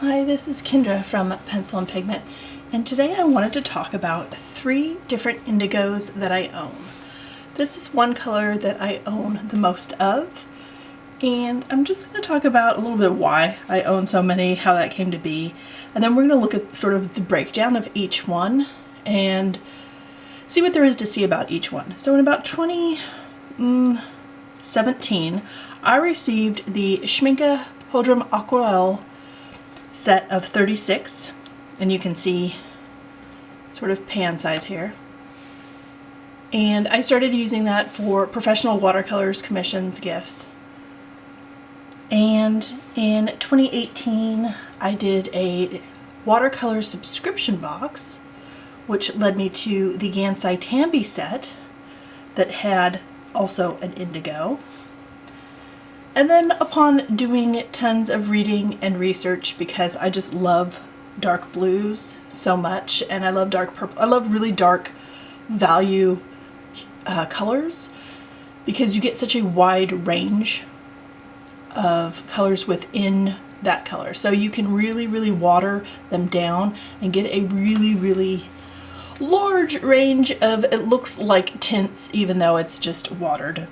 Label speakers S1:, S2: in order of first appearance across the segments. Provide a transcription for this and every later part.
S1: Hi, this is Kendra from Pencil and Pigment, and today I wanted to talk about 3 different indigos that I own. This is one color that I own the most of, and I'm just going to talk about a little bit why I own so many, how that came to be, and then we're going to look at sort of the breakdown of each one and see what there is to see about each one. So in about 2017, I received the Schmincke Hodrum Aquarelle set of 36, and you can see sort of pan size here. And I started using that for professional watercolors, commissions, gifts. And in 2018, I did a watercolor subscription box, which led me to the Gansai Tambi set that had also an indigo. And then upon doing tons of reading and research, because I just love dark blues so much, and I love dark purple, I love really dark value colors, because you get such a wide range of colors within that color. So you can really water them down and get a really large range of, it looks like tints even though it's just watered.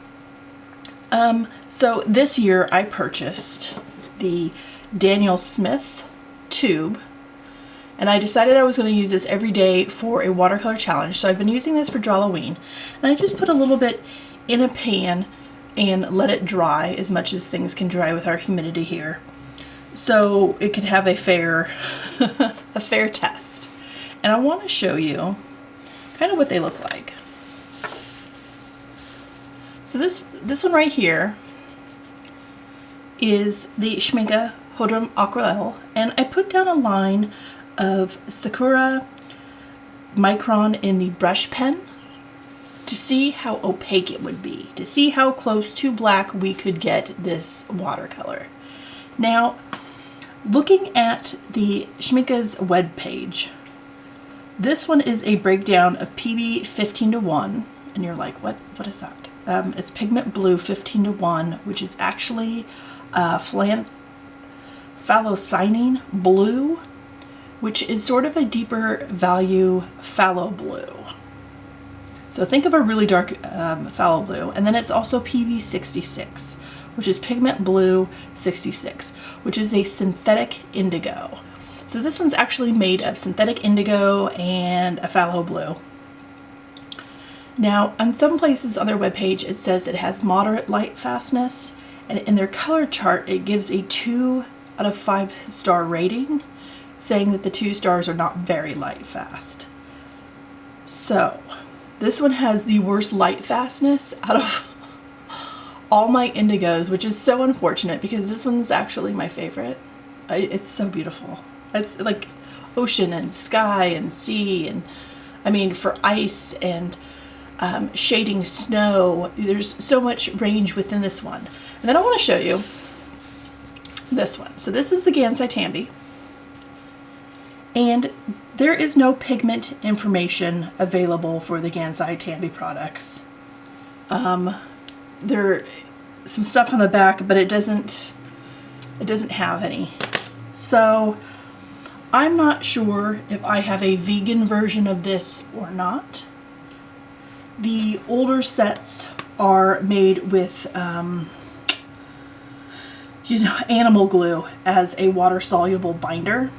S1: So this year I purchased the Daniel Smith tube, and I decided I was going to use this every day for a watercolor challenge. So I've been using this for Drawloween, and I just put a little bit in a pan and let it dry as much as things can dry with our humidity here, so it could have a fair a fair test. And I want to show you kind of what they look like. So this one right here is the Schmincke Hodrum Aquarelle, and I put down a line of Sakura Micron in the brush pen to see how opaque it would be, to see how close to black we could get this watercolor. Now, looking at the Schmincke's web page, this one is a breakdown of PB 15:1, and you're like, what is that? It's pigment blue 15:1, which is actually phthalocyanine blue, which is sort of a deeper value phthalo blue. So think of a really dark phthalo blue, and then it's also PB 66, which is pigment blue 66, which is a synthetic indigo. So this one's actually made of synthetic indigo and a phthalo blue. Now, on some places on their webpage, it says it has moderate light fastness, and in their color chart, it gives a 2 out of 5 star rating, saying that the 2 stars are not very light fast. So, this one has the worst light fastness out of all my indigos, which is so unfortunate because this one's actually my favorite. It's so beautiful. It's like ocean and sky and sea, and I mean, for ice and shading snow, there's so much range within this one. And then I want to show you this one. So this is the Gansai Tambi, and there is no pigment information available for the Gansai Tambi products. There's some stuff on the back, but it doesn't have any. So I'm not sure if I have a vegan version of this or not. The older sets are made with, animal glue as a water-soluble binder.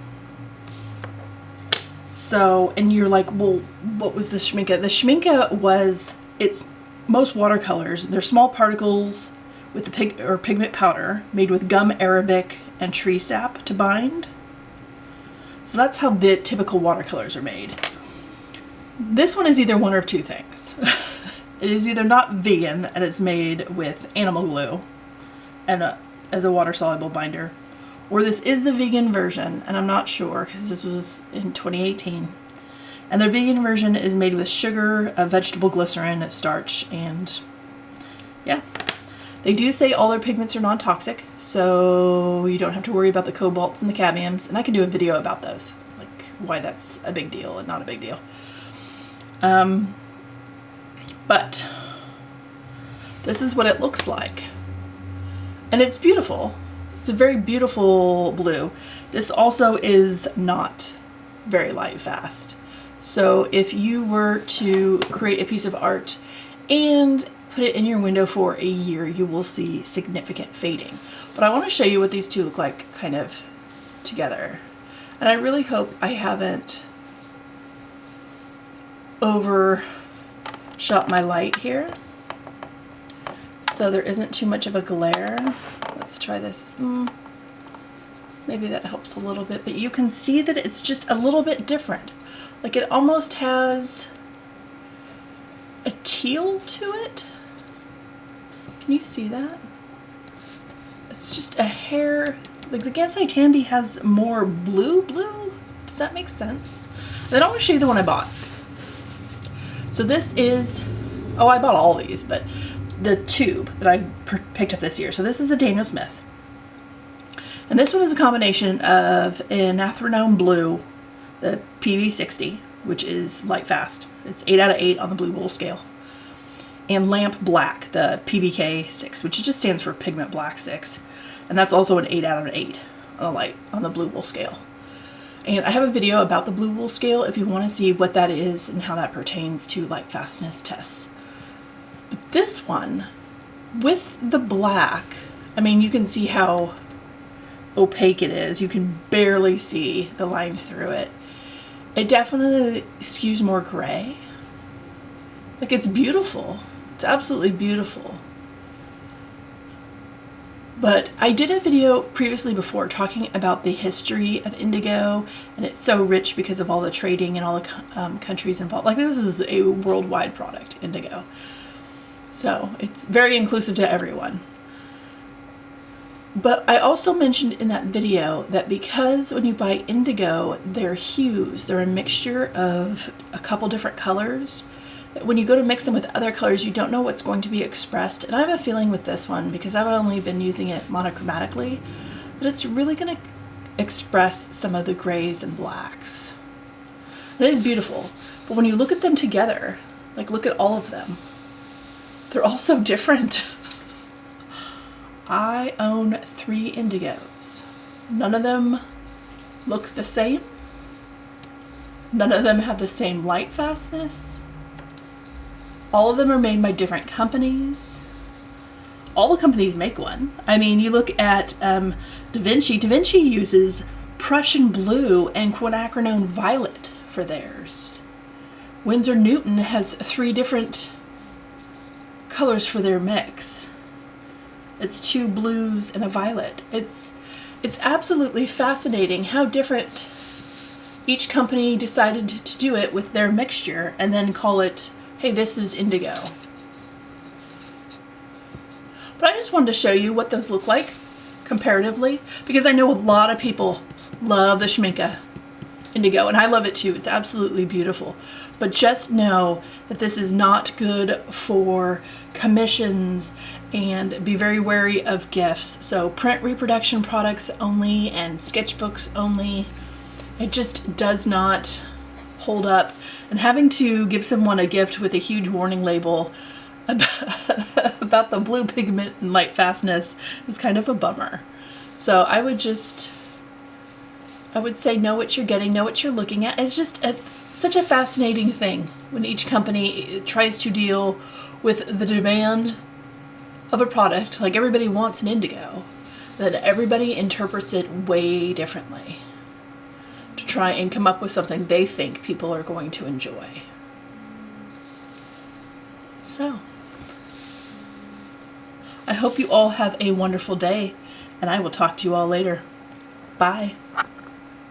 S1: So, and you're like, well, what was the Schmincke? The Schmincke was, it's most watercolors, they're small particles with the pigment powder made with gum arabic and tree sap to bind. So that's how the typical watercolors are made. This one is either one of 2 things. It is either not vegan and it's made with animal glue and as a water-soluble binder, or this is the vegan version, and I'm not sure because this was in 2018. And their vegan version is made with sugar, vegetable glycerin, starch, and yeah. They do say all their pigments are non-toxic, so you don't have to worry about the cobalts and the cadmiums, and I can do a video about those, like why that's a big deal and not a big deal. But this is what it looks like, and it's beautiful. It's a very beautiful blue. This also is not very light fast. So if you were to create a piece of art and put it in your window for a year, you will see significant fading. But I want to show you what these two look like kind of together. And I really hope I haven't overshot my light here, so there isn't too much of a glare. Let's try this. Maybe that helps a little bit, but you can see that it's just a little bit different. Like it almost has a teal to it. Can you see that? It's just a hair, like the Gansai Tambi has more blue. Does that make sense? And then I want to show you the one I bought. So this is, oh, I bought all these, but the tube that I picked up this year. So this is the Daniel Smith. And this one is a combination of an Anthronome Blue, the PV60, which is light fast. It's 8 out of 8 on the blue wool scale. And Lamp Black, the PBK6, which just stands for Pigment Black 6. And that's also an 8 out of 8 on the blue wool scale. And I have a video about the blue wool scale if you want to see what that is and how that pertains to light fastness tests. But this one, with the black, I mean, you can see how opaque it is. You can barely see the line through it. It definitely skews more gray. Like, it's beautiful. It's absolutely beautiful. But I did a video previously before talking about the history of indigo, and it's so rich because of all the trading and all the countries involved. Like, this is a worldwide product, indigo. So it's very inclusive to everyone. But I also mentioned in that video that because when you buy indigo, they're hues, they're a mixture of a couple different colors, that when you go to mix them with other colors, you don't know what's going to be expressed. And I have a feeling with this one, because I've only been using it monochromatically, that it's really going to express some of the grays and blacks. It is beautiful, but when you look at them together, like look at all of them, they're all so different. I own 3 indigos. None of them look the same. None of them have the same light fastness. All of them are made by different companies. All the companies make one. I mean, you look at Da Vinci. Da Vinci uses Prussian blue and quinacridone violet for theirs. Winsor Newton has 3 different colors for their mix. It's 2 blues and a violet. It's absolutely fascinating how different each company decided to do it with their mixture and then call it, hey, this is indigo. But I just wanted to show you what those look like comparatively, because I know a lot of people love the Schmincke indigo, and I love it too. It's absolutely beautiful. But just know that this is not good for commissions, and be very wary of gifts. So print reproduction products only and sketchbooks only. It just does not hold up. And having to give someone a gift with a huge warning label about the blue pigment and light fastness is kind of a bummer. So I would say know what you're getting, know what you're looking at. It's just such a fascinating thing when each company tries to deal with the demand of a product. Like, everybody wants an indigo, that everybody interprets it way differently to try and come up with something they think people are going to enjoy. So, I hope you all have a wonderful day, and I will talk to you all later. Bye.